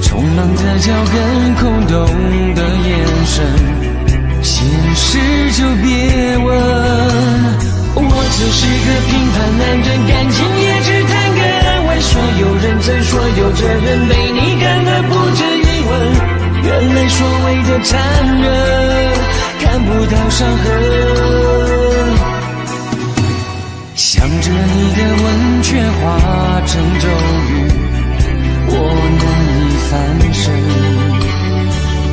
匆忙的脚跟，空洞的眼神，心事就别问。我只是个平凡男人，感情也只谈个安稳。说有认真，说有责任，被你干得不止一吻。原来所谓的残忍，看不到伤痕。想着你的吻，却化成咒语。我难以翻身，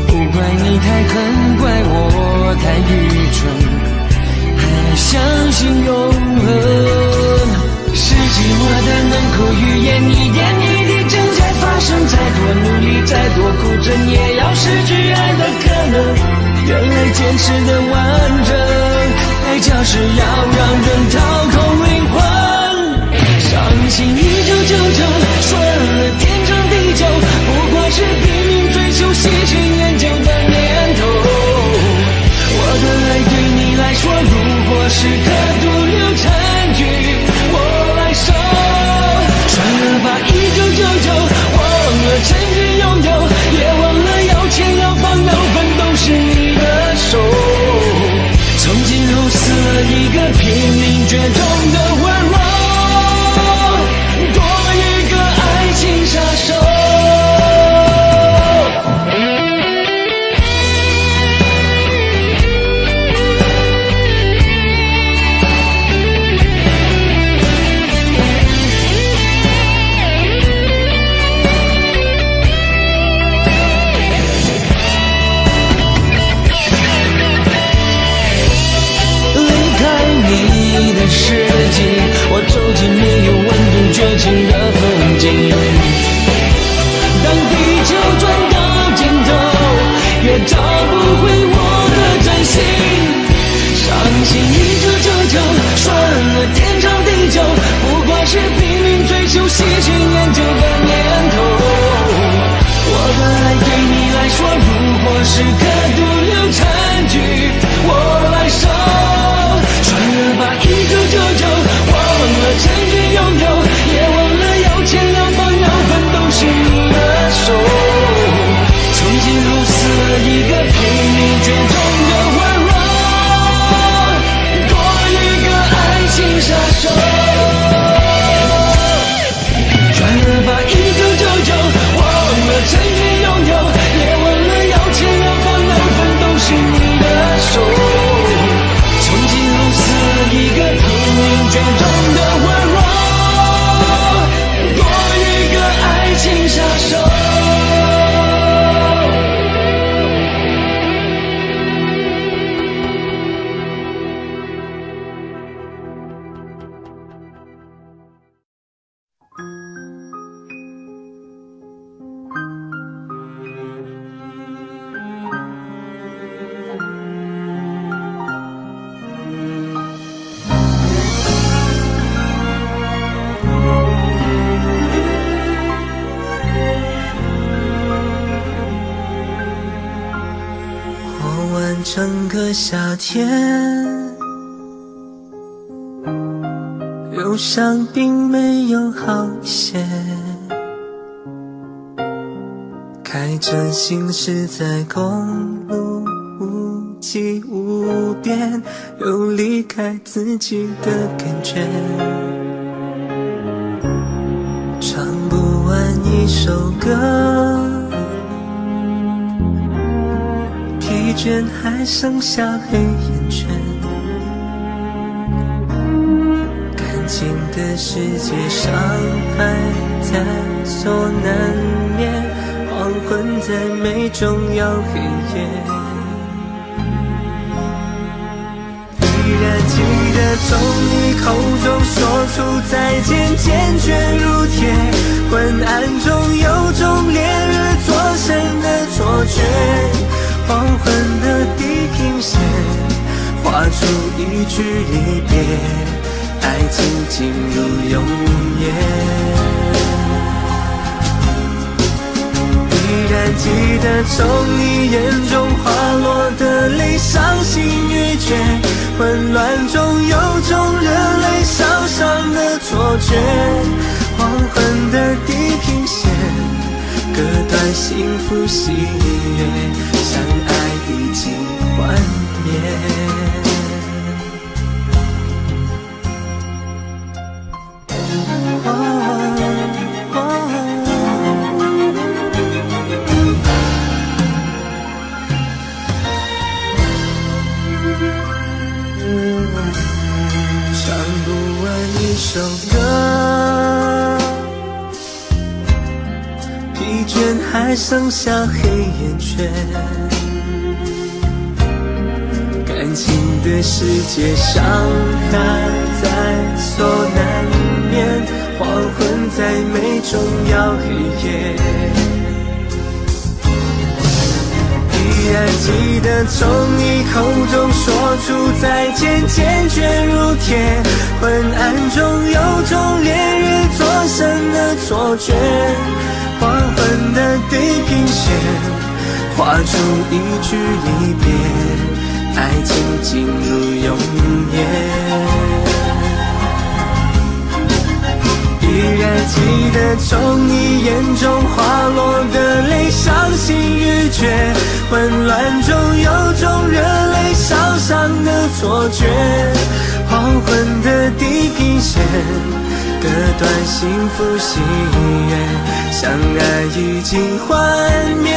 不怪你太狠，怪我太愚蠢，还相信永恒。是寂寞的能口语言，一点一滴正在发生。再多努力，再多苦撑，也要失去爱的可能。原来坚持的完整，爱就是要让人掏空灵魂。伤心1999，说了天长地久，不过是拼命追求喜新厌旧的念头。我的爱对你来说，如果是颗独留残局，我来收。算了吧，1999，忘了曾经拥有，也忘了要钱要房要分都是你的手。从今后死了一个拼命绝种的温柔。杀手，离开你的世界，我走进没有温度绝情的风景。当地球转到尽头，也找不回我的真心。伤心1999，算了天长地久，不过是拼命追求喜新厌旧的念头。我的爱对你来说，如果是颗独留残局，我来收。算了吧1999，忘了曾经拥有，也忘了要钱要房要分都是你的手。从今后死了一个拼命绝种的温柔，多一个爱情杀手。算了吧1999，忘了曾经拥有，也忘了要钱要房要分都是你的手。从今后死了一个拼命绝种的温柔，多一个爱情杀手。整个夏天，忧伤并没有好些，开着行驶在公路，无际无边，有离开自己的感觉，唱不完一首歌，疲倦还剩下黑眼圈，感情的世界伤害在所难免，黄昏在美中要黑夜，依然记得从你口中说出再见，坚决如铁，昏暗中有种烈日灼身的一句离别，爱情进入永夜。依然记得从你眼中滑落的泪，伤心欲绝，混乱中有种热泪烧伤的错觉。黄昏的地平线，割断幸福喜悦，相爱已经幻灭。唱不完一首歌，疲倦还剩下黑眼圈。感情的世界伤害在所难免，黄昏在眉中摇黑夜。依然记得从你口中说出再见，坚决如铁，昏暗中有种烈日灼身的错觉。黄昏的地平线，画出一句离别，爱情进入永夜。依然记得从你眼中滑落的泪，伤心欲绝，混乱中有种热泪烧伤的错觉。黄昏的地平线，割断幸福喜悦，相爱已经幻灭。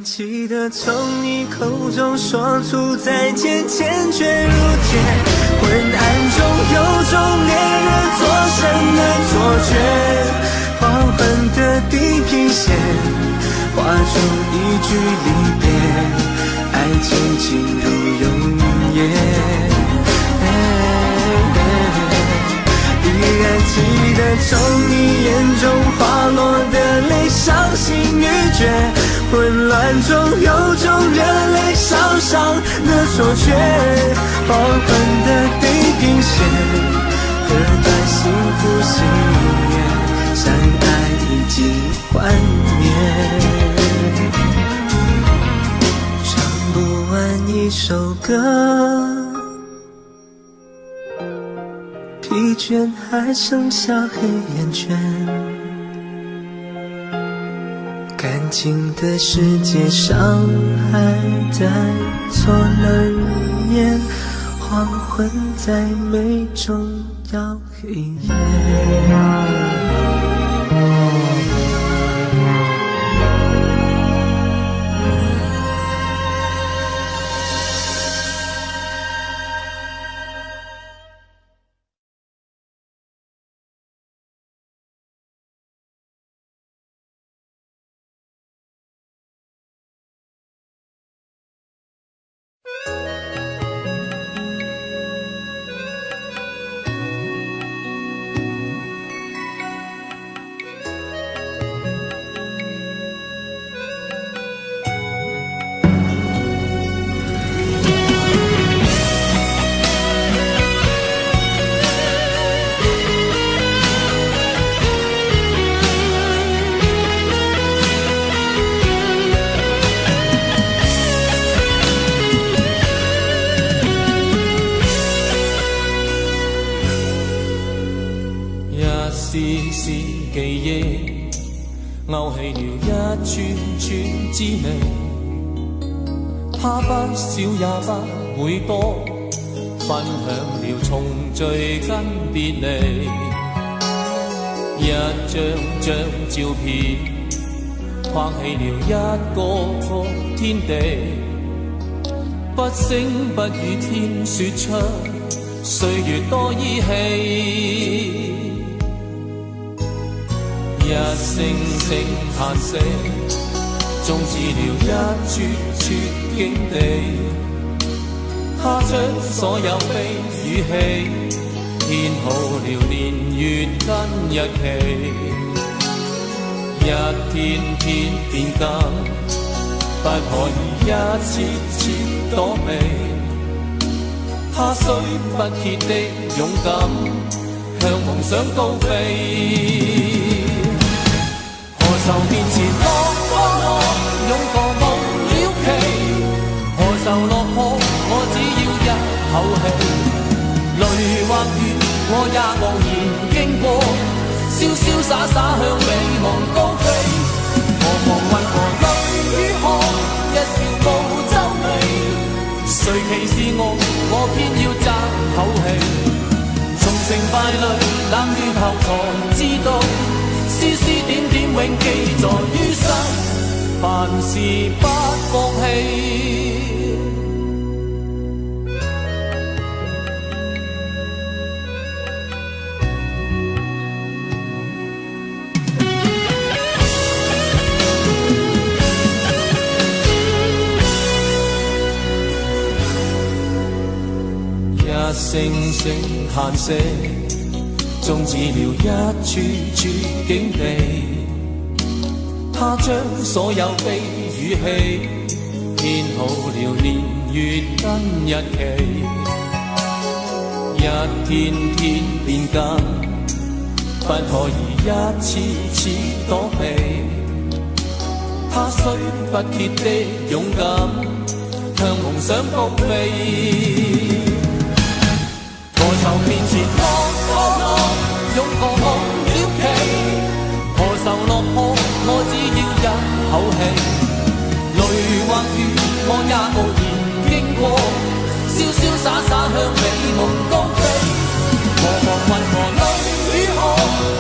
记得从你口中说出再见，坚决如铁，昏暗中有种烈日灼身的错觉。黄昏的地平线，画出一句离别，爱情进入永夜。依然记得从你眼中滑落的泪，伤心欲绝，混乱中有种热泪烧伤的错觉。黄昏的地平线，割断幸福喜悦，相爱已经幻灭。唱不完一首歌，疲倦还剩下黑眼圈。感情的世界伤害在所难免，黄昏在眉中摇黑夜。是記憶，勾起了一串串滋味。他不少也不會多，分享了重聚跟別離。一張張照片，框起了一個個天地。不聲不語天說出岁月多依稀，一聲聲嘆息，終止了一處處境地。他將所有悲與喜，編好了年月跟日期，一天天變更，不可以一次次躲避。他雖不竭的勇敢，向夢想高飛。何愁面前落荒湧過夢了期，何愁落魄我只要一口氣。淚或雨我也傲然經過，瀟瀟灑灑向美夢高飛。何妨為何淚與汗，一笑無皺眉。誰歧視我偏要爭口氣。從成敗裏冷暖後才知道，絲絲點點永記在於心，凡事不放棄。一聲聲嘆息，終止了一處處境地。他將所有悲與喜，編好了年月跟日期，一天天變更，不可以一次次躲避。他雖不竭的勇敢，向夢想高飛。何愁面前落荒湧過夢了期，何愁落魄我只要一口氣。淚或雨我也傲然經過，瀟瀟灑灑向美夢高飛。何妨為何淚與汗，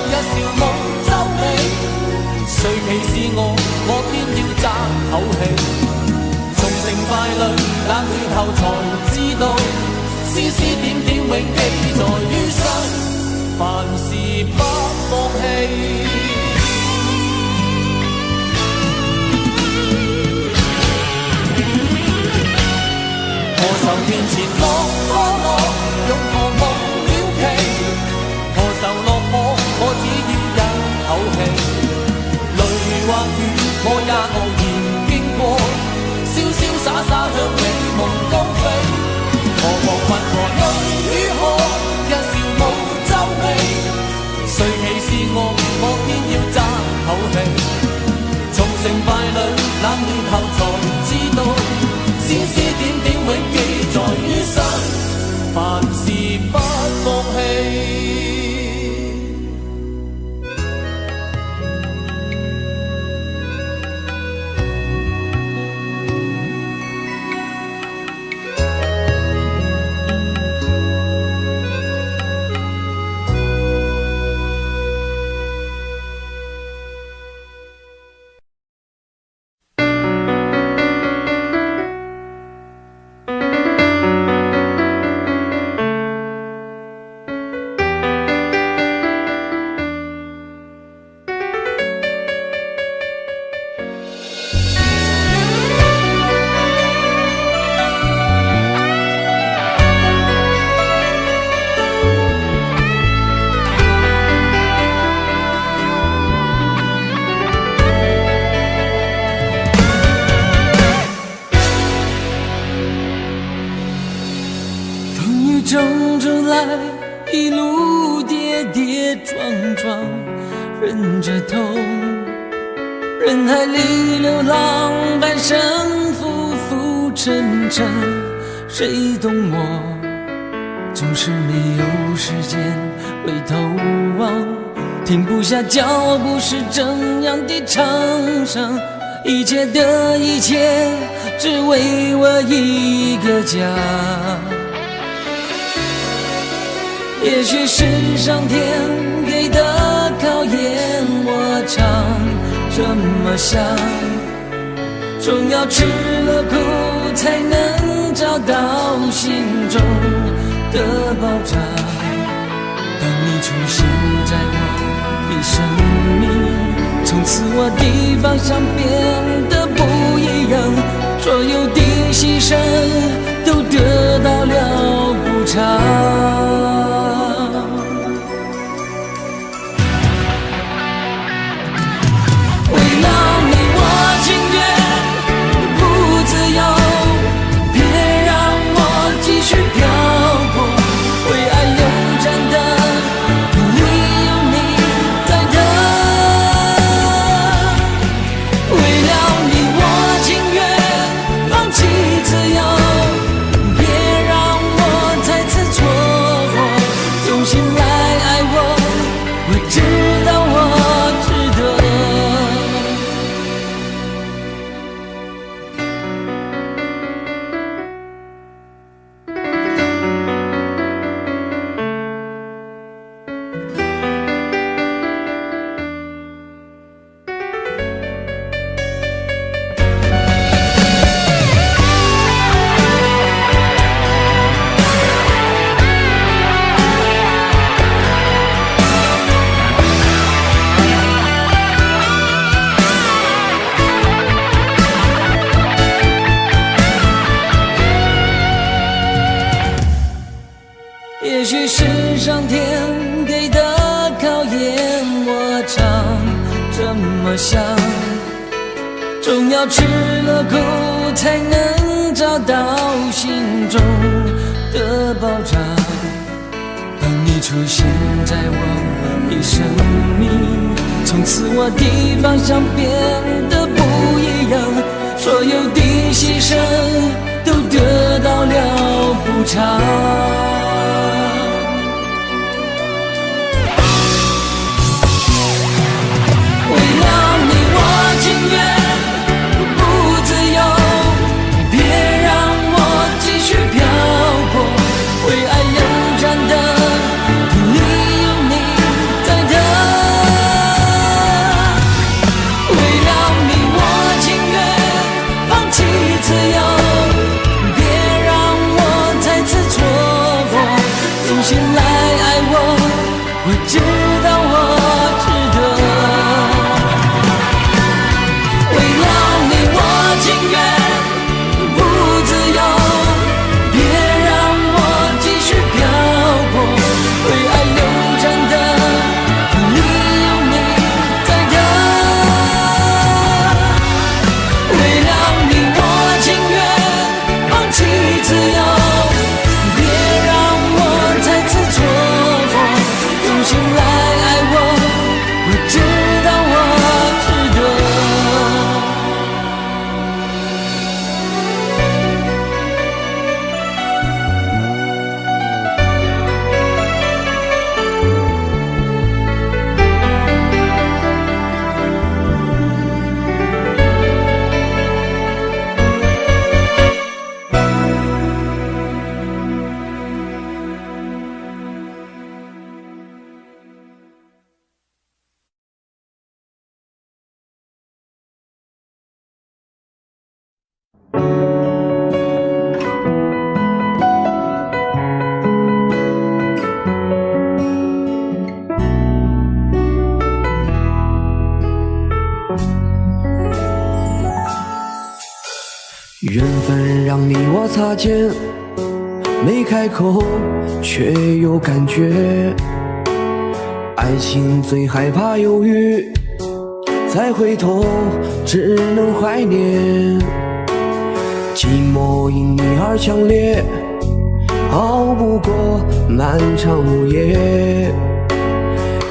一笑無皺眉。誰歧視我偏要爭口氣。從成敗裏冷暖後才知道，絲絲點點永記在於心，凡事不放棄。何愁面前落荒湧過夢了期，何愁落魄我只要一口氣。淚或雨我也傲然經過，瀟瀟灑灑向美夢高飛。何妨為何淚與汗，一笑無皺眉。誰歧視我偏要爭口氣。從成敗裏冷暖後才知道，絲絲點點永記在於心，凡事不放棄。争着来，一路跌跌撞撞，忍着痛，人海里流浪，半生浮浮沉沉，谁懂我？总是没有时间回头望，停不下脚步是怎样的长伤，一切的一切，只为我一个家。也许是上天给的考验，我常这么想，总要吃了苦才能找到心中的爆炸。当你出现在我的生命，从此我的方向变得不一样，所有的牺牲都得到了补偿。也许是上天给的考验，我常这么想，总要吃了苦才能找到心中的爆炸。当你出现在我的生命，从此我的方向变得不一样，所有的牺牲都得到了补偿。缘分让你我擦肩，没开口却有感觉。爱情最害怕犹豫，再回头只能怀念。寂寞因你而强烈，熬不过漫长午夜。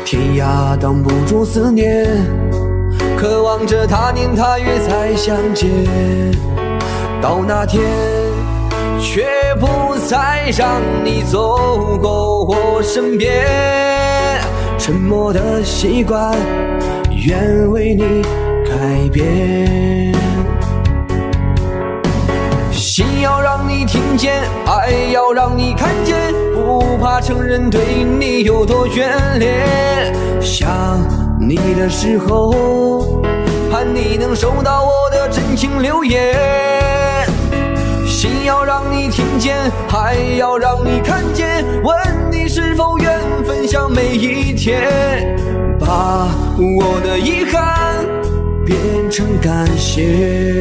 天涯挡不住思念，渴望着他年他月再相见。到那天却不再让你走过我身边，沉默的习惯愿为你改变。心要让你听见，爱要让你看见，不怕承认对你有多眷恋。想你的时候，盼你能收到我的真情留言。心要让你你听见，还要让你看见，问你是否愿分享每一天，把我的遗憾变成感谢。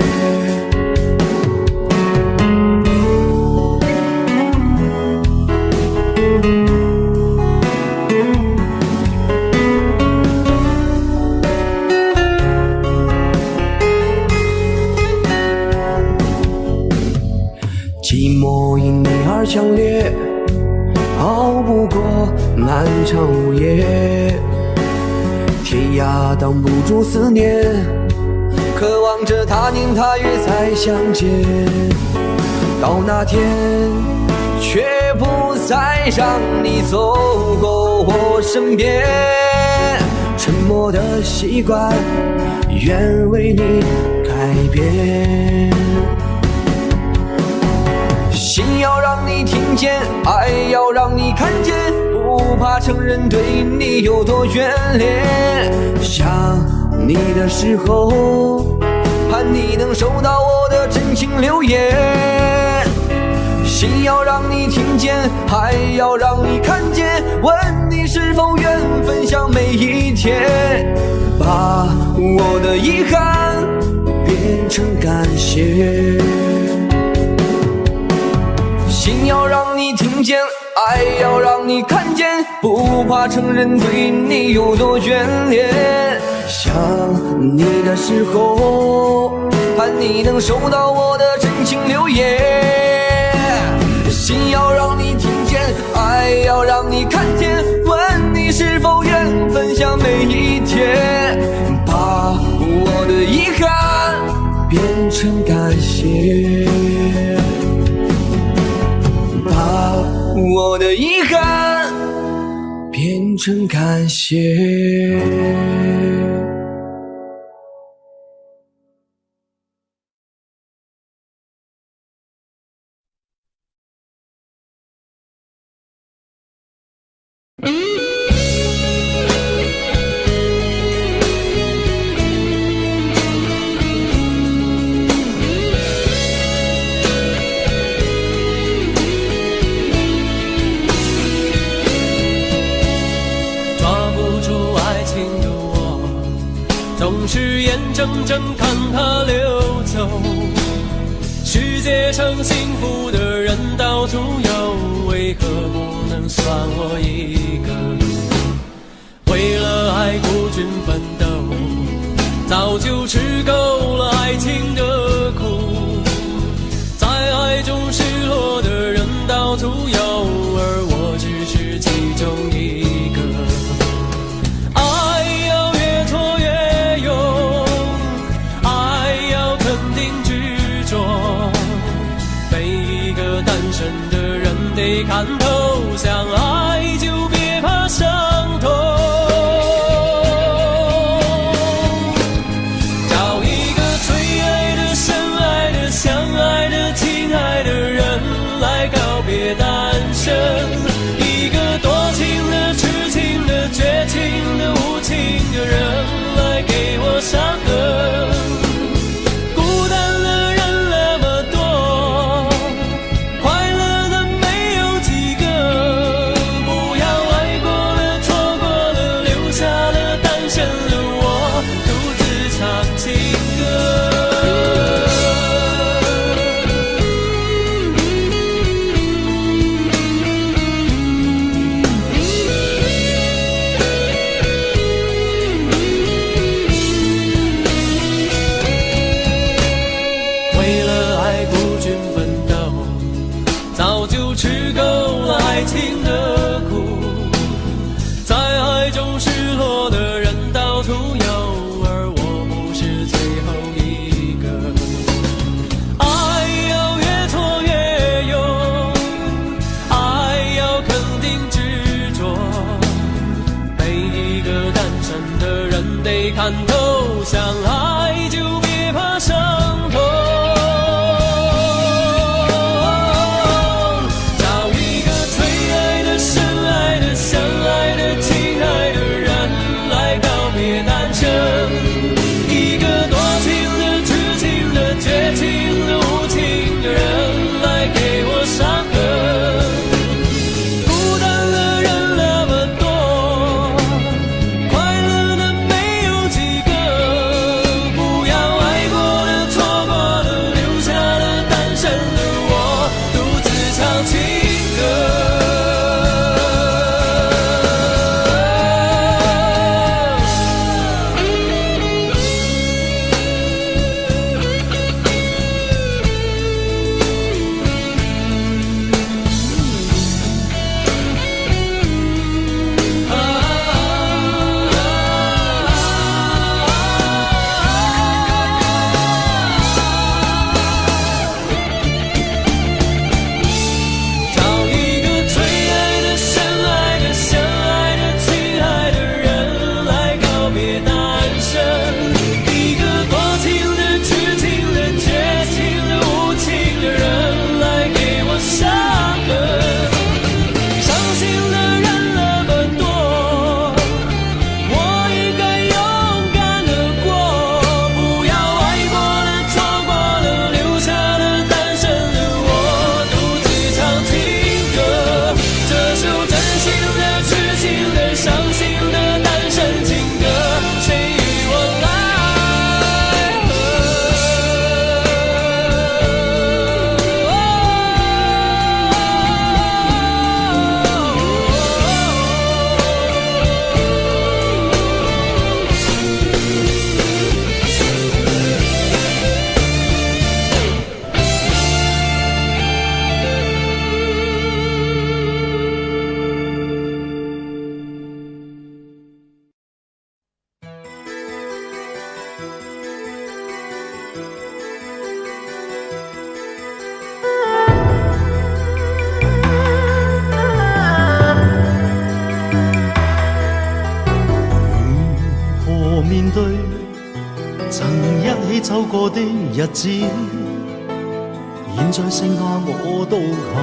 寂寞因你而强烈，熬不过漫长午夜，天涯挡不住思念，渴望着他年他月再相见。到那天却不再让你走过我身边，沉默的习惯愿为你改变。心要让你听见，爱要让你看见，不怕承认对你有多眷恋。想你的时候，盼你能收到我的真情留言。心要让你听见，爱要让你看见，问你是否愿分享每一天，把我的遗憾变成感谢。心要让你听见，爱要让你看见，不怕承认对你有多眷恋。想你的时候，盼你能收到我的真情留言。心要让你听见，爱要让你看见，问你是否愿分享每一天，把我的遗憾变成感谢。把我的遗憾变成感谢。总是眼睁睁看它流走，世界上幸福的人到处有，为何不能算我一个？为了爱孤军奋斗，早就吃够了爱情的苦，在爱中失落的人到处有，而我只是其中一个。得看透，相爱就别怕伤痛。找一个最爱的、深爱的、相爱的、亲爱的人来告别单身，一个多情的、痴情的、绝情的、无情的人来给我伤痕。走過的日子，現在剩下我獨行，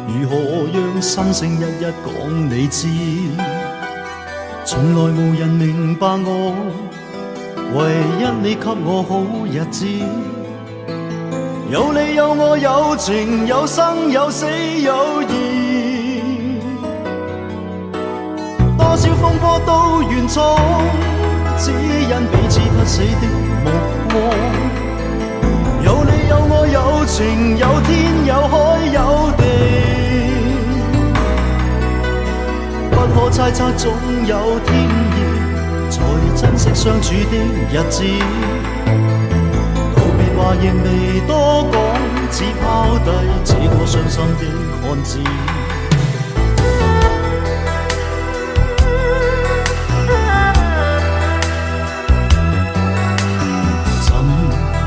如何讓心聲一一講你知？從來無人明白我，唯一你給我好日子。有你有我有情有生有死有義，多少風波都願闖，只因彼此不死的目光。有你有我有情有天有海有地，不可猜測總有天意，才珍惜相處的日子。話亦未多講，只拋低這個傷心的漢子。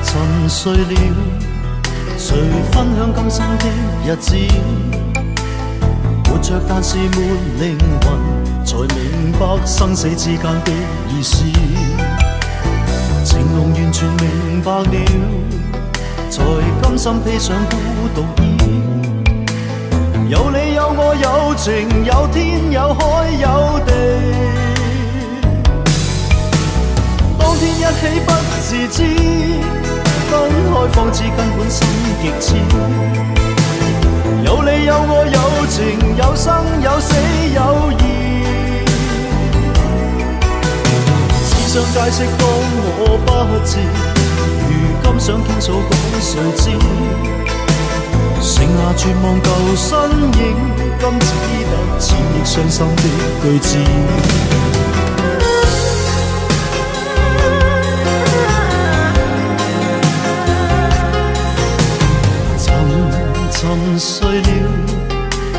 沉睡了，誰分享今生的日子？活着但是沒靈魂，才明白生死之間的意思。情濃完全明白了，才甘心披上孤獨衣。有你有我有情有天有海有地，當天一起不自知，分開方知根本心極痴。有你有我有情有生有死有義，想解釋當我不知，如今想傾訴講誰知？剩下絕望舊身影，今只得千億傷心的句子。沉睡了，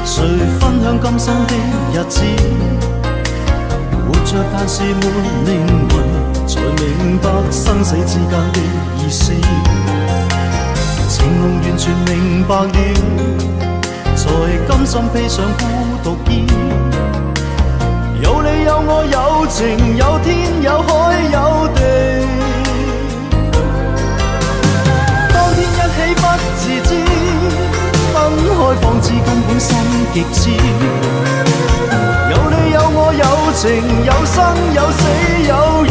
誰分享今生的日子？活着但是沒靈魂，才明白生死之間的意思。情濃完全明白了，才甘心披上孤獨衣。有你有我有情有天有海有地，當天一起不自知，分開方知根本心極痴。有你有我有情有生有死有義，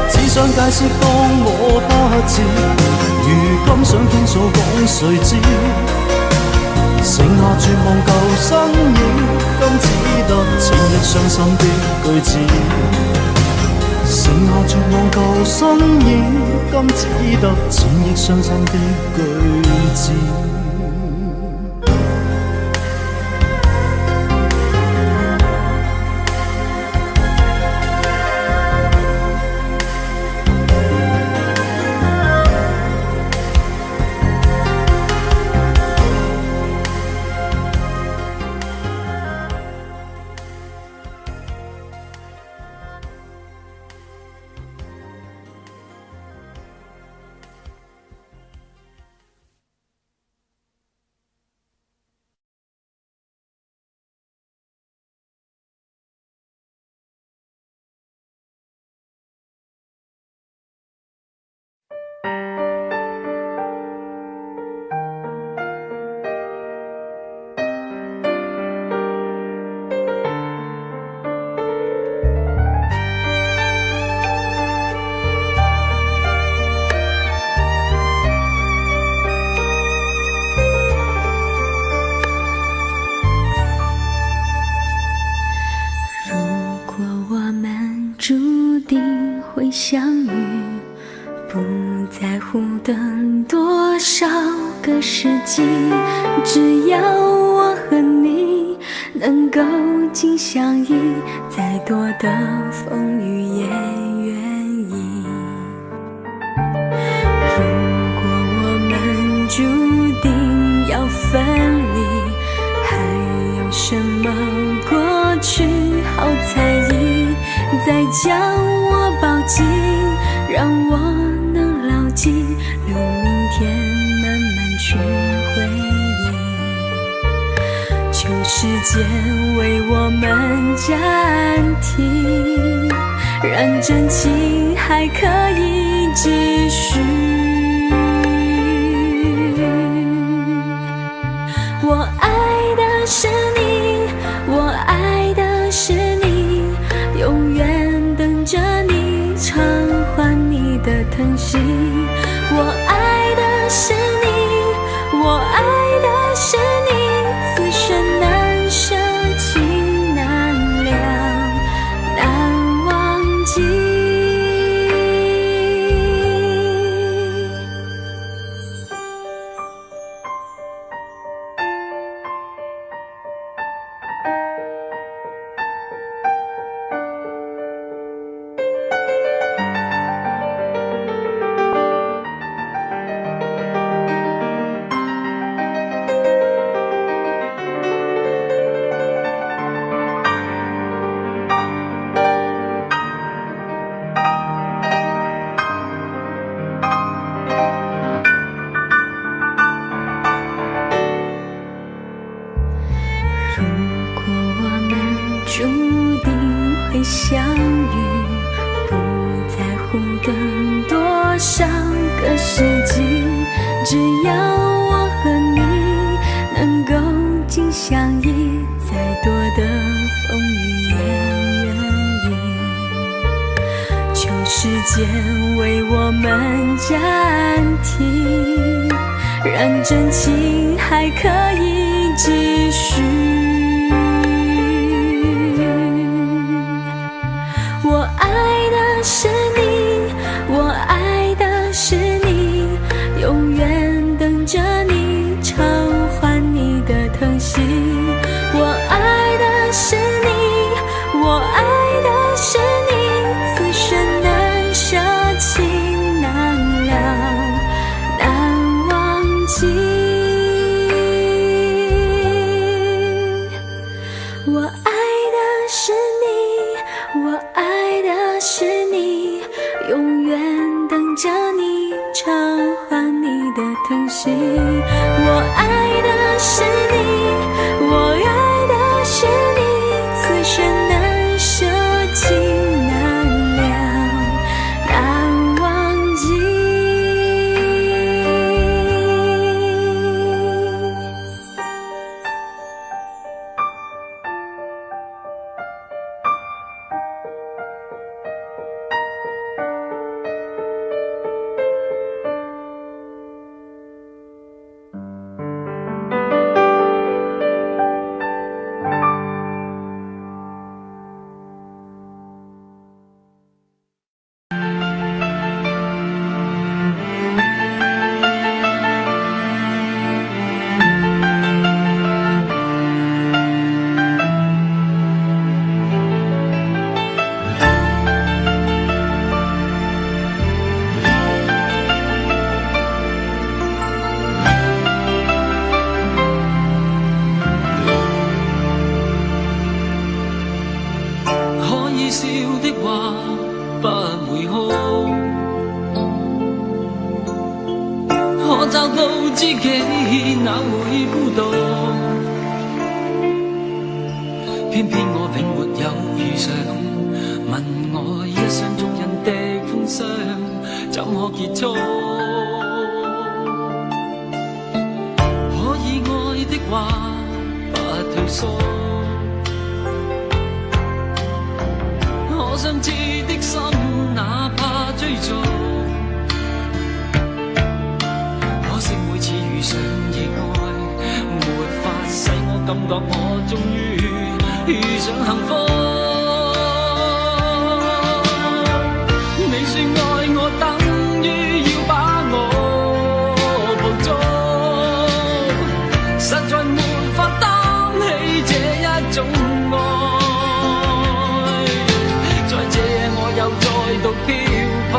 只想解釋當我不知，如今想傾訴講誰知？剩下絕望舊身影，今只得千億傷心的句子。剩下絕望舊身影，今只得千億傷心的句子。相遇，不在乎等多少个世纪，只要我和你能够紧相依，再多的风雨也愿意。如果我们注定要分离，还有什么过去好在意？再将我抱紧，让我能牢记，留明天慢慢去回忆。求时间为我们暂停，让真情还可以继续。我爱的是你，我爱的是你，永远等着你偿还你的疼惜。我爱的是你，我爱的是你，此生难舍情难了，难忘记。注定会相遇，不在乎等多少个世纪，只要我和你能够紧相依，再多的风雨也愿意。求时间为我们暂停，让真情还可以继续。我爱的是你，我爱的是你，永远等着你偿还你的疼惜。我爱的是你，我爱的是你，此生难舍情难了，难忘记。我爱的是你，我爱的是你，永远等着你偿还你的疼惜。我爱的是你，我爱的是你，此生难舍情难了，难忘记。笑的話不會哭，可找到知己哪會孤獨？偏偏我永沒有遇上，問我一廂情願的風霜怎可結束？可以愛的話不退縮，可相知的心哪怕追逐，可惜每次遇上意外，沒法使我感覺我終於遇上幸福。你說愛我等於要把我捕捉，實在沒法擔起這一種愛。又再度漂泊，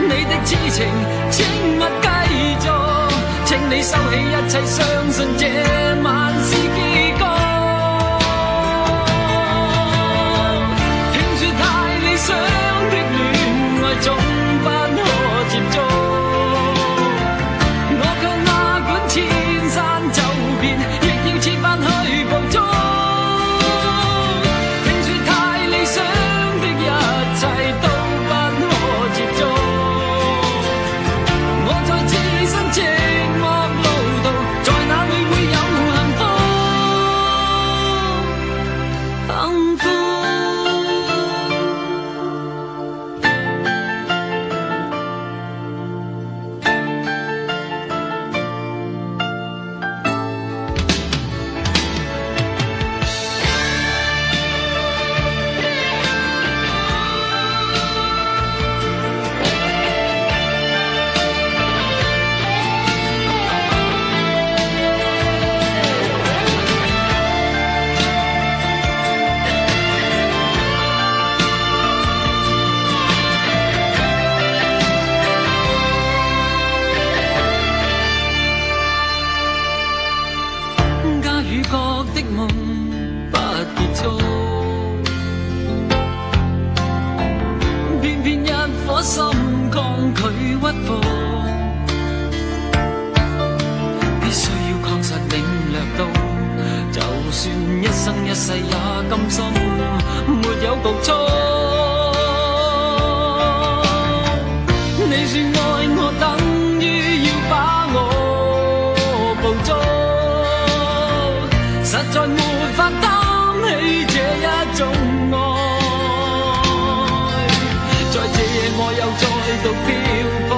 你的痴情請勿繼續，請你收起一切，相信這晚是結局。聽說太理想的戀愛總不可接觸，我卻哪管千山走遍，亦要設法去捕捉。聽說太理想的一切心，沒有局促。你說愛我等於要把我捕捉，實在沒法擔起這一種愛。在這夜我又再度漂泊，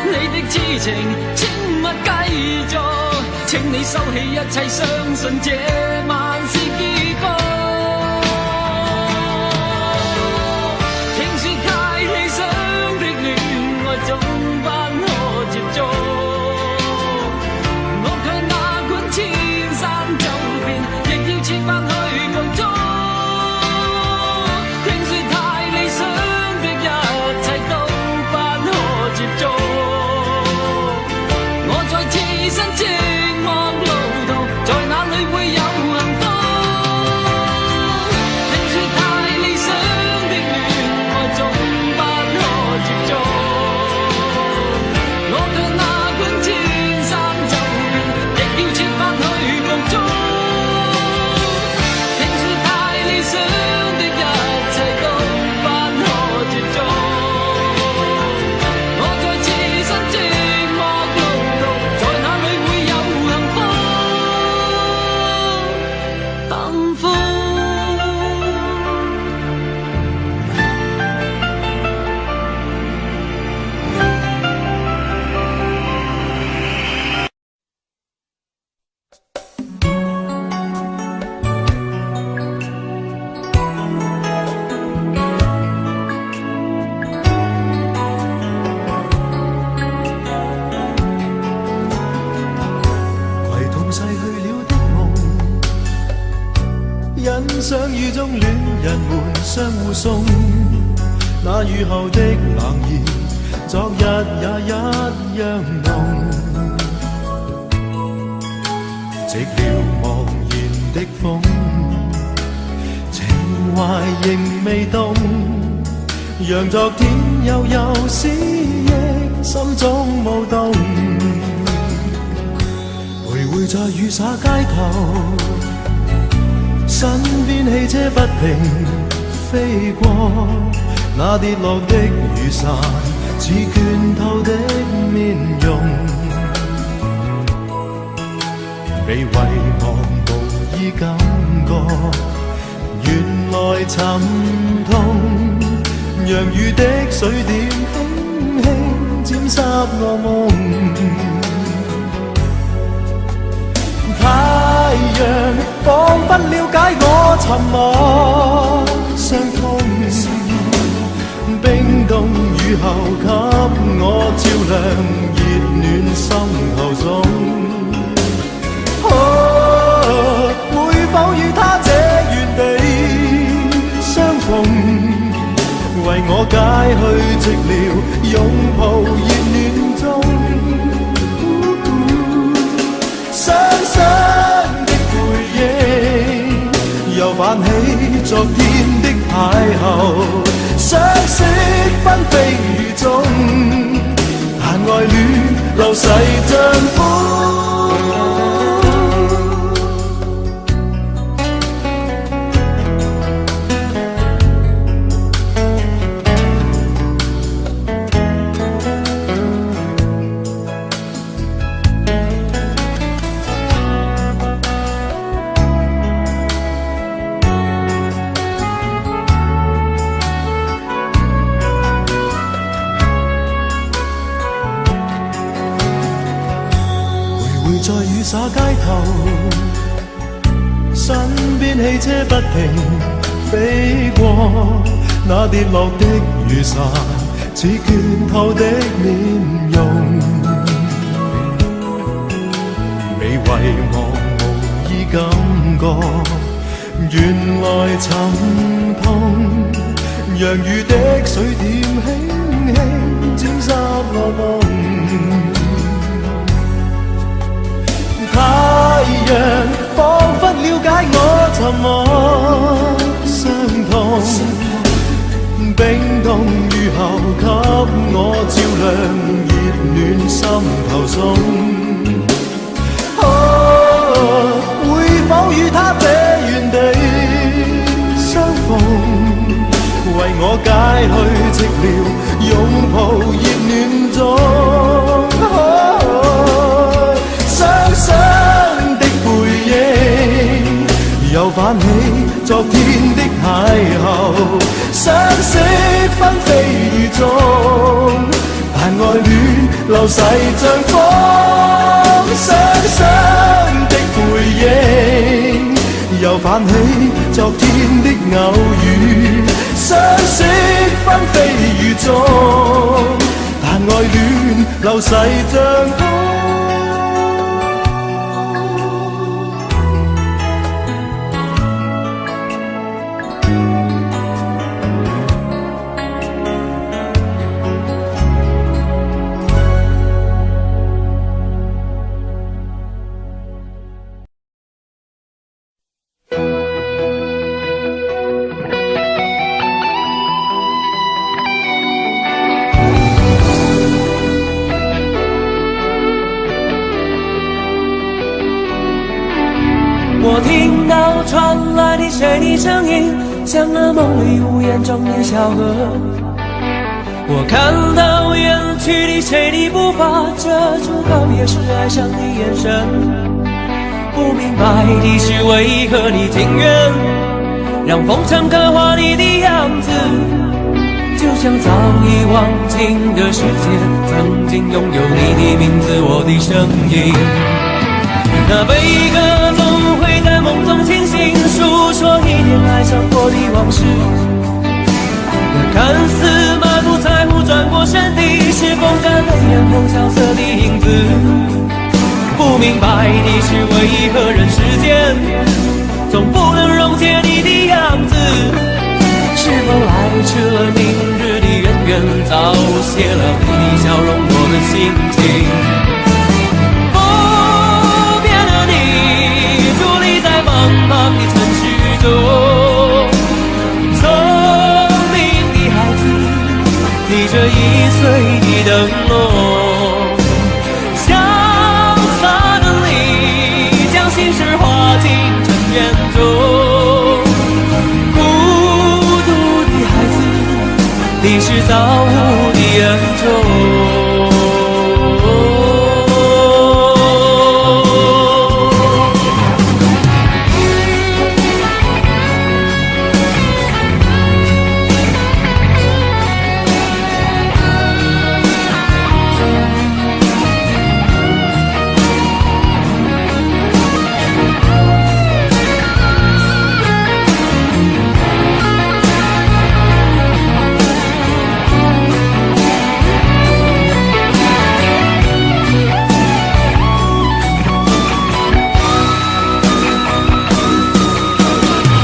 你的痴情請勿繼續，請你收起一切，相信這晚是結局。聽說太理想的戀愛總不可接觸，我卻哪管千山走遍，亦要設法去捕捉。聽說太理想的一切都不可接觸，我在此身寂寞路途，在哪裏會有幸福？聽說太理想的戀愛總不可接觸，我卻哪管千山走遍，亦要設法去捕捉。聽說太理想的一切都不可接觸，我在此身寂寞路途，在哪裏會有幸福？幸福。攜同逝去了的夢，欣賞雨中戀人們相互送，那雨後的冷意，昨日也一樣濃。寂寥茫然的風，情懷仍未動，讓昨天悠悠思憶心中舞動。徘徊在雨灑街頭，身邊汽車不停飛過，那跌落的雨傘似倦透的面容，被遺忘無意感覺，原來沉痛，讓雨的水點輕輕沾濕我夢。太陽彷彿了解我沉默傷痛，冰凍雨後給我照亮熱暖心頭中。會否與他這原地相逢，為我解去寂寥，擁抱熱暖中。雙雙的回憶，又泛起昨天的邂逅，相識紛飛雨中，但愛戀流逝像風。在雨灑街頭，身邊汽車不停飛過，那跌落的雨傘似倦透的面容，被遺忘無意感覺，原來沉痛，讓雨的水點輕輕沾濕我夢。太陽彷彿了解我沉默傷痛，冰凍雨後給我照亮熱暖心頭中。會否與他這原地去寂寥，擁抱熱暖中。雙雙的背影，又泛起昨天的邂逅，相識紛飛雨中，但愛戀流逝像風。雙雙的背影，又泛起昨天的偶遇，相識紛飛雨中，但愛戀流逝像風。我听到传来的谁的声音，像那梦里无言中的小河。我看到远去的谁的步伐，遮住告别时哀伤的眼神。不明白的是为何你情愿让风尘刻画你的样子，就像早已忘情的世界，曾经拥有你的名字，我的声音。那悲歌总会在梦中清醒，诉说一点爱上过的往事。那看似满不在乎转过身的，是风干泪眼后萧瑟的影子。不明白的是为何人世间总不能溶解你的样子，是否来迟了明日的渊源，早谢了你的笑容我的心情。茫茫的城市中，聪明的孩子提着易碎的灯笼，潇洒的你将心事化进尘缘中，孤独的孩子你是造物的恩宠。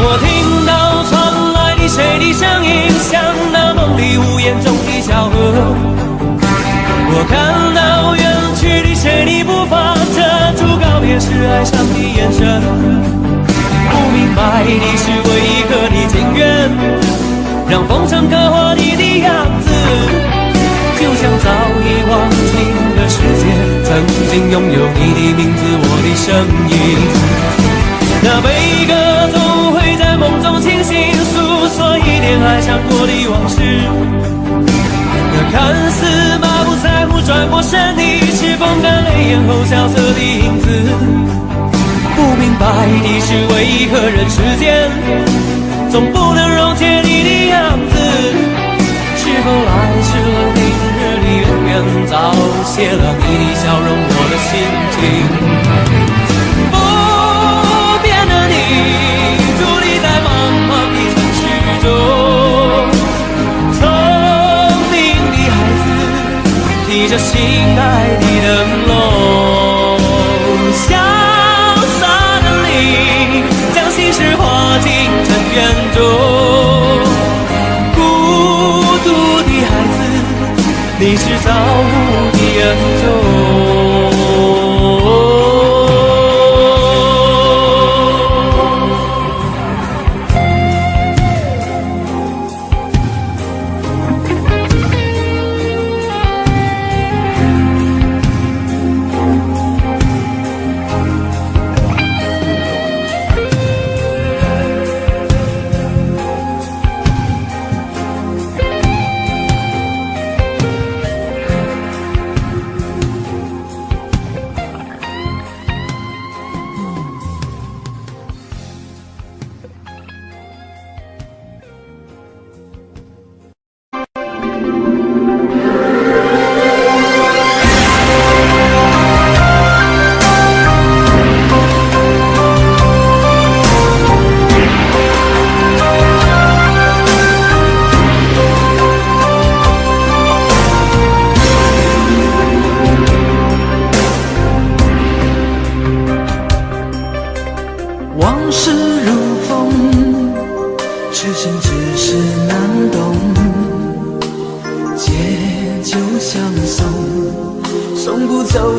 我听到传来的谁的声音，像那梦里无言中的小河。我看到远去的谁的步伐，遮住告别时哀伤的眼神。不明白的是为何你情愿让风尘刻画你的样子，就像早已忘情的世界，曾经拥有你的名字，我的声音。那悲歌总会在梦中清醒，诉说一点爱上过的往事。那看似满不在乎转过身的，是风干泪眼后萧瑟的影子。不明白的是为何人世间总不能溶解你的样子，是否来迟了明日的渊源，早谢了你的笑容我的心情。你伫立在茫茫的城市中，聪明的孩子提着心爱的灯笼，潇洒的你将心事化进尘缘中，孤独的孩子你是造物的恩宠。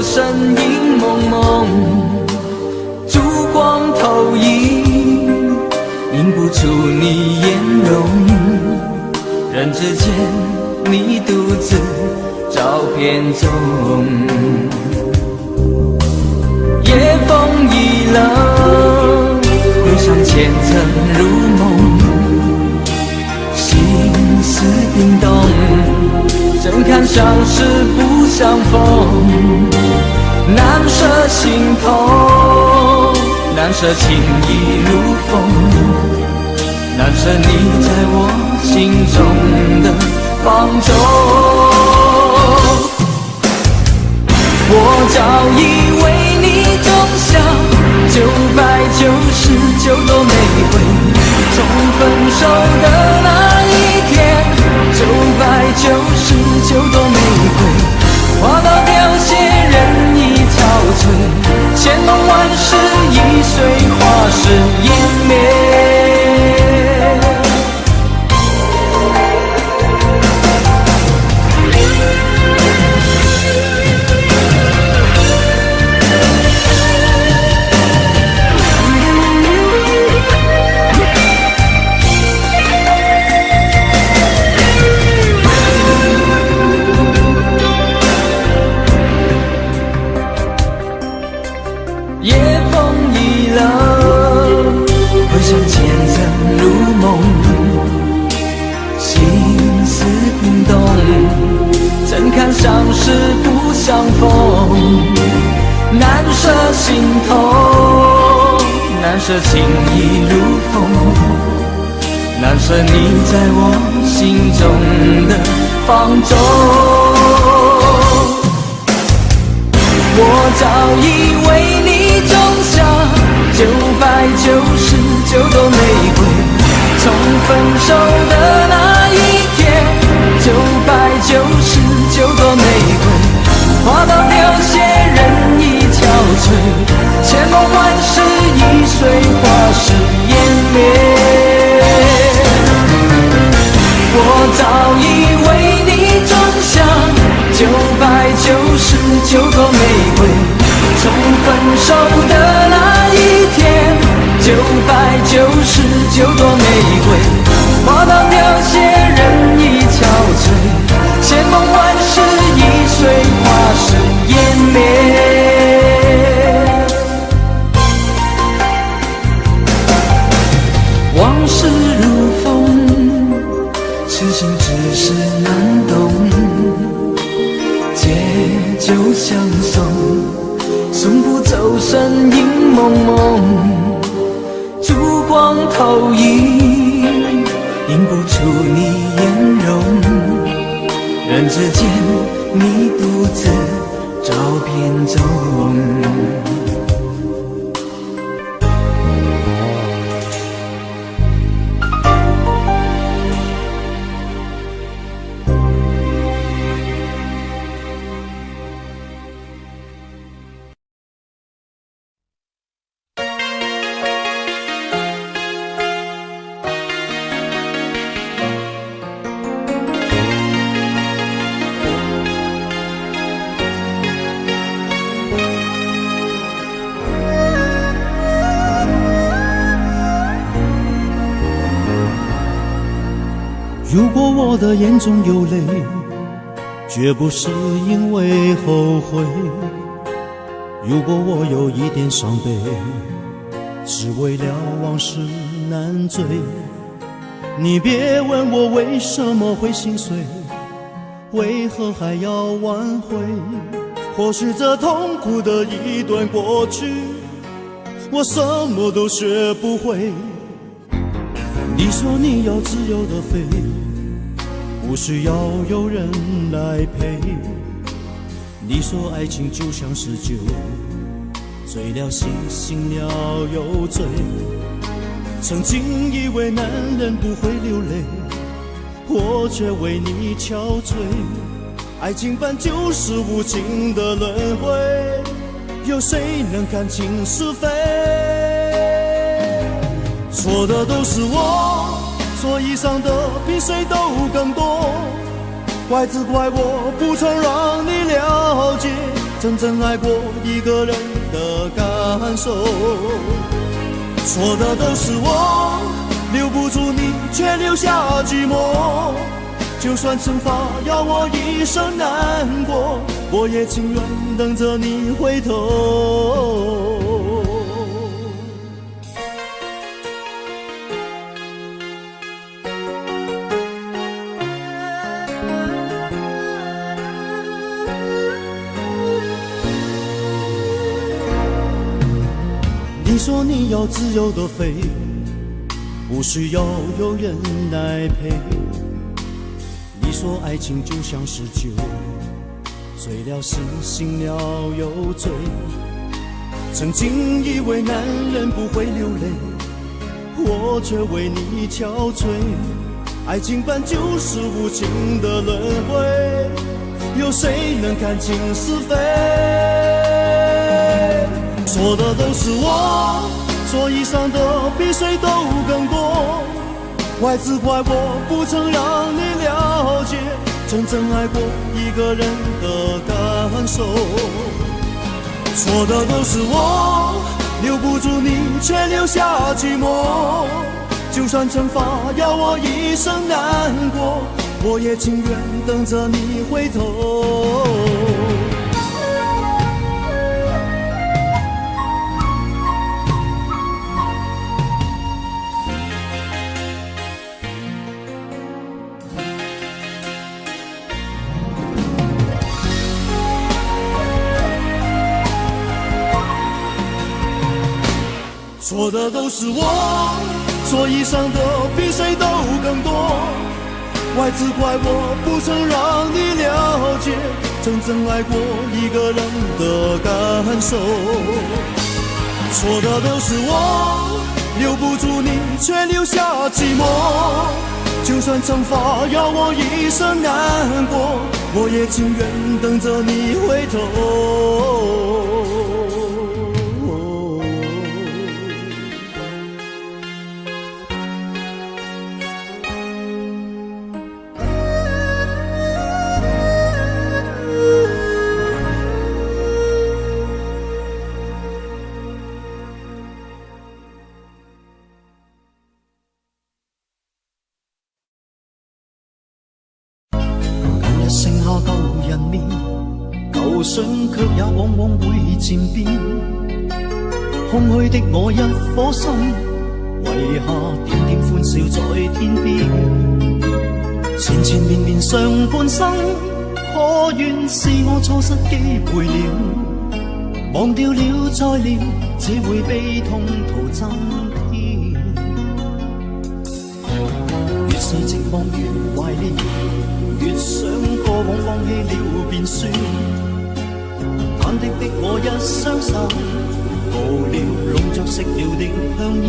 身影蒙蒙，烛光投影，映不出你颜容。人之间，你独自照片中。夜风已冷，回想前曾如梦，心思冰冻，怎堪相识不相逢？难舍心头，难舍情意如风，难舍你在我心中的放纵。我早以为你种下999朵玫瑰，从分手的那一天，999朵玫瑰花到凋谢，人已憔悴，千梦万世已随花事湮灭。相识不相逢，难舍心头，难舍情意如风，难舍你在我心中的放纵。我早以为你种下999朵玫瑰，从分手的那一天，999朵玫瑰花到凋谢，人已憔悴，千梦万世已随花事湮灭。我早以为你种下999朵玫瑰，从分手的那一天，999朵玫瑰花到凋谢，人已憔悴，千梦万世已随花事湮灭。往事如风，痴心只是难懂，借酒相送，送不走身影蒙蒙，烛光投影，映不出你颜容。人之间，你独自照片中。如果我的眼中有泪，绝不是因为后悔；如果我有一点伤悲，只为了往事难追。你别问我为什么会心碎，为何还要挽回？或许这痛苦的一段过去，我什么都学不会。你说你要自由的飞，不需要有人来陪。你说爱情就像是酒，醉了醒，醒了又醉。曾经以为男人不会流泪，我却为你憔悴。爱情本就是无情的轮回，有谁能看清是非？错的都是我，所以伤的比谁都更多。怪只怪我不曾让你了解，真正爱过一个人的感受。错的都是我，留不住你却留下寂寞。就算惩罚要我一生难过，我也情愿等着你回头。你说你要自由的飞，不需要有人来陪。你说爱情就像是酒，醉了醒，醒了又醉。曾经以为男人不会流泪，我却为你憔悴。爱情本就是无情的轮回，有谁能看清是非？错的都是我，所以伤的比谁都更多。怪只怪我不曾让你了解真正爱过一个人的感受。错的都是我，留不住你却留下寂寞。就算惩罚要我一生难过，我也情愿等着你回头。错的都是我，所以伤的比谁都更多。怪只怪我不曾让你了解真正爱过一个人的感受。错的都是我，留不住你却留下寂寞。就算惩罚要我一生难过，我也情愿等着你回头。剩下舊人面，舊相卻也往往會漸變。空虛的我一顆心，遺下點點歡笑在天邊。纏纏綿綿上半生，可願是我錯失機會了？忘掉了再戀，只會悲痛徒增添。越是寂寞越懷念，越想過往放棄了便算，忐忑的我一雙手，無聊籠着熄了的香煙。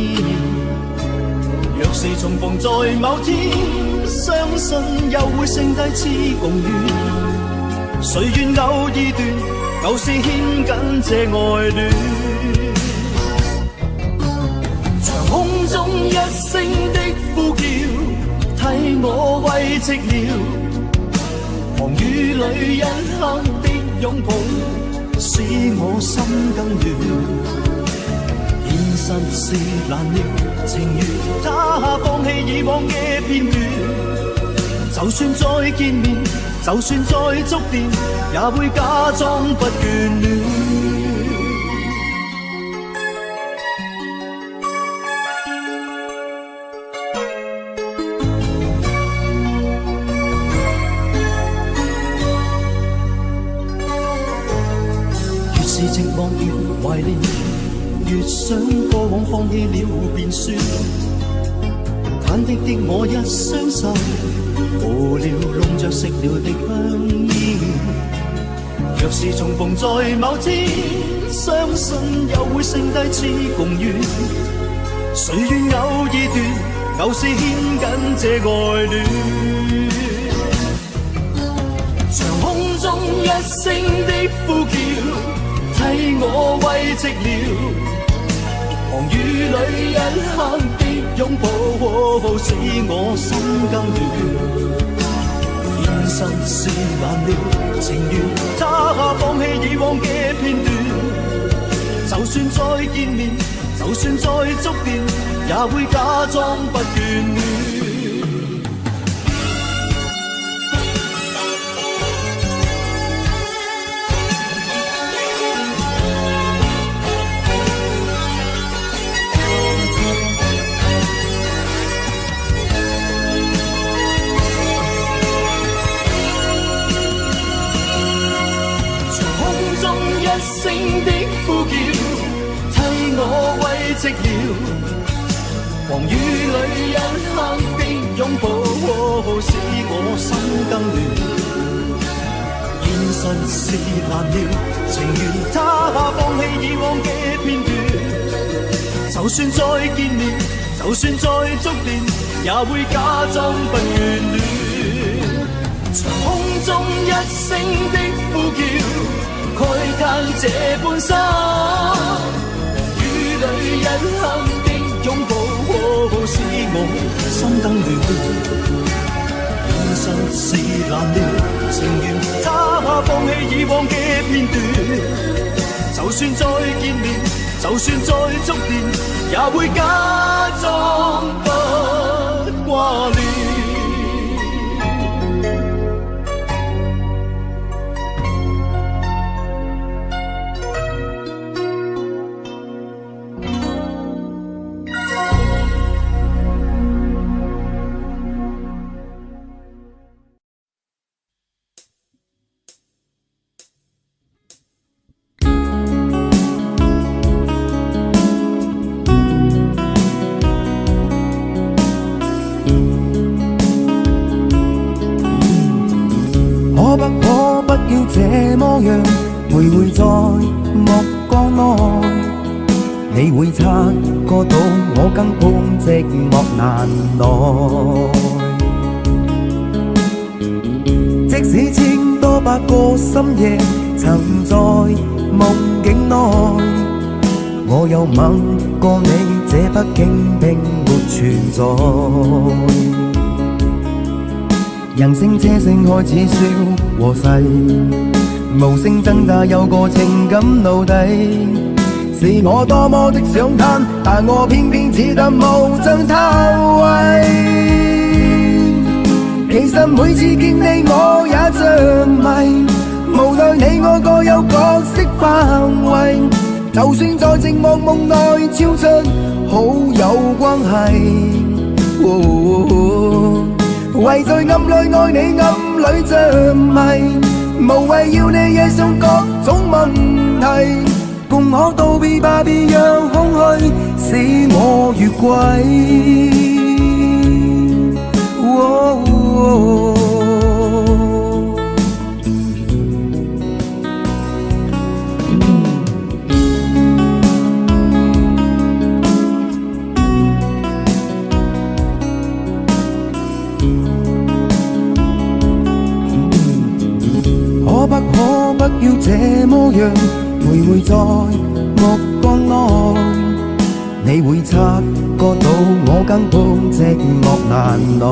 若是重逢在某天，相信又會剩低次共願。誰願偶爾斷，舊事牽緊這愛戀。長空中一聲的呼叫，替我慰寂了。狂雨裏一刻的擁抱，使我心更亂。現實是難料，情願他放棄以往嘅片段。就算再見面，就算再觸電，也會假裝不眷戀。寂寞越懷念，越想過往放棄了便算。忐忑的我一雙手，無聊籠着熄了的香煙。若是重逢在某天，相信又會剩低次共願。誰願偶爾斷，舊事牽緊這愛戀。長空中一聲的呼叫，替我慰寂了，狂雨裏一刻的擁抱，使我心更亂。現實是難料，情願他放棄以往嘅片段。就算再見面，就算再觸電，也會假裝不眷戀。聲的呼叫，替我慰寂寥。狂雨裏一刻的擁抱，使我心更亂。現實是難料，情願他放棄以往嘅片段。就算再見面，就算再觸電，也會假裝不眷戀。長空中一聲的呼叫，慨嘆這半生，雨裏一刻的擁抱，使我心更亂。現實是難料，情願他放棄以往嘅片段。就算再見面，就算再觸電，也會假裝不掛戀。這麼樣徘徊在目光內，你會察覺到我更碰寂寞難耐。即使千多百個深夜曾在夢境內，我又吻過你，這北京並沒存在。人聲車聲開始消和逝，無聲掙扎有個情感奴隸，是我多麼的想嘆，但我偏偏只得無盡偷慰。其實每次見你我也着迷，無奈你我各有角色範圍，就算在寂寞夢內超出好友關係。為在暗裏愛你，暗裏着迷，無謂要你惹上各種問題，共可道別吧，別讓空虛使我越軌。可不要這麼樣徘徊在目光內，你會察覺到我更碰寂寞難耐。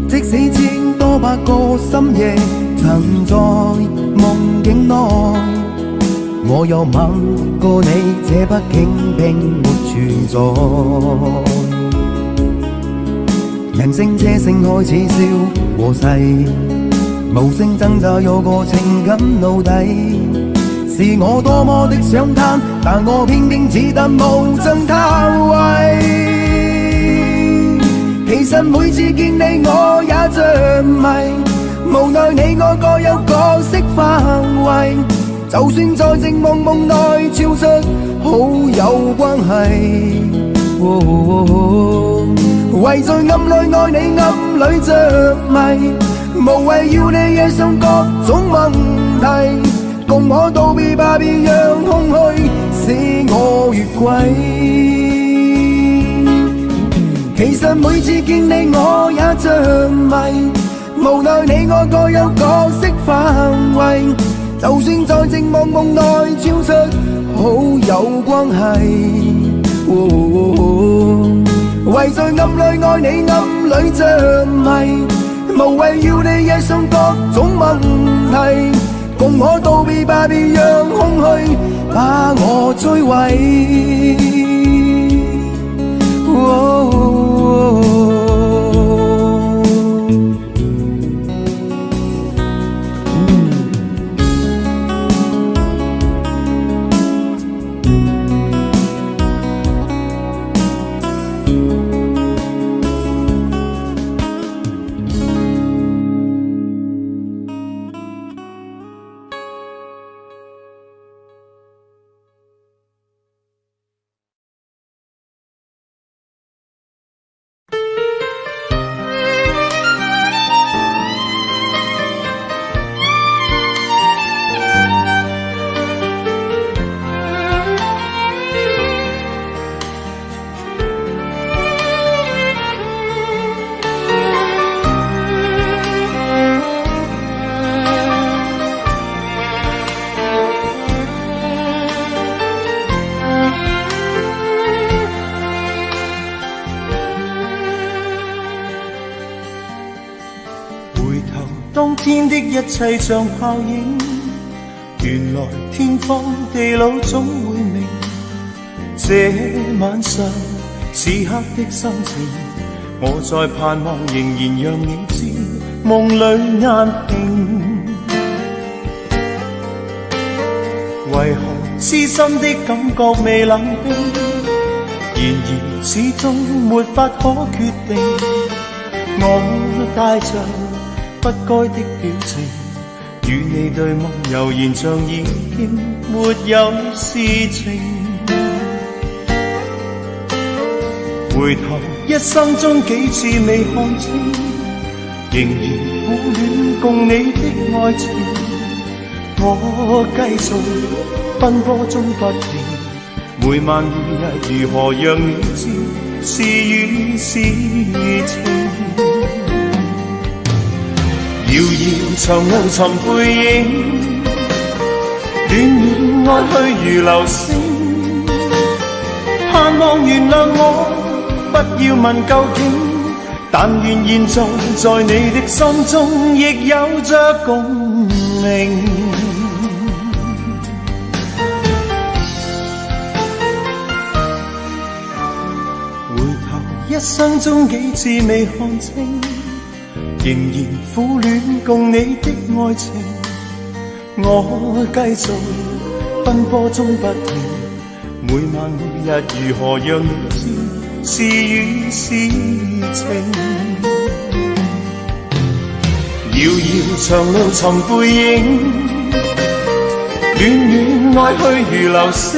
即使千多百個深夜曾在夢境內，我又吻過你，這北京並沒存在。人聲車聲開始消和逝，無聲掙扎有個情感奴隸，是我多麼的想嘆，但我偏偏只得無盡偷慰。其實每次見你我也着迷，無奈你我各有角色範圍，就算在寂寞夢內超出好友關係。為在暗裏愛你，暗裏着迷，無謂要你惹上各種問題，共可道別吧，別讓空虛使我越軌。其實每次見你我也着迷，無奈你我各有角色範圍，就算在寂寞夢內超出好友關係。為迷在暗里愛你，暗里着迷，無謂要你惹上各種問題，共我道別吧，別讓空虛把我摧毀。當天的一切像泡影，原來天荒地老總會明。這晚上此刻的心情，我在盼望仍然讓你知，夢裏難平。為何痴心的感覺未冷冰？然而始終沒法可決定，我帶着不該的表情，與你對望，悠然像已經沒有事情。回頭一生中幾次未看清，仍然苦戀共你的愛情。我繼續奔波中不停，每晚每日如何讓你知是與是情。遙遙長路尋背影，戀戀愛去如流星。盼望原諒我，不要問究竟，但願現在在你的心中亦有着共鳴。回頭一生中幾次未看清，仍然苦戀共你的愛情。我繼續奔波中不停，每晚每日如何讓你知是與是情。遙遙長路尋背影，戀戀愛去如流星。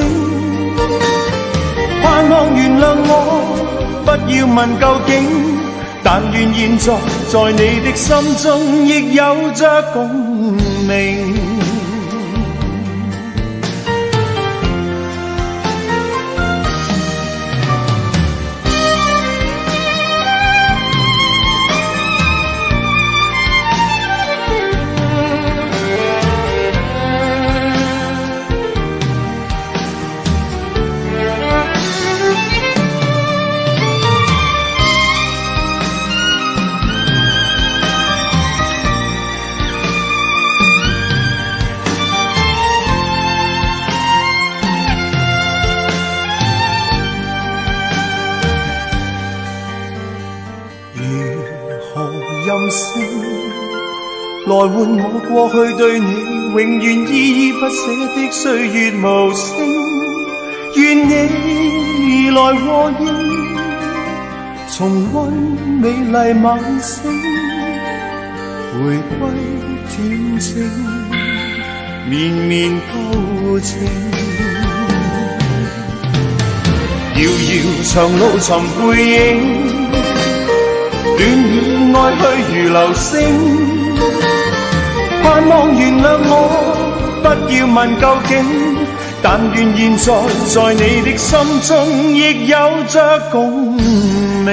盼望原諒我，不要問究竟，但願現在在你的心中亦有着共鳴。任性來換我過去對你永遠依依不捨的歲月無聲，願你來和應，重溫美麗晚星，回歸恬靜綿綿舊情。遙遙長路尋背影，戀戀愛去如流星。盼望原諒我，不要問究竟，但願現在在你的心中亦有着共鳴。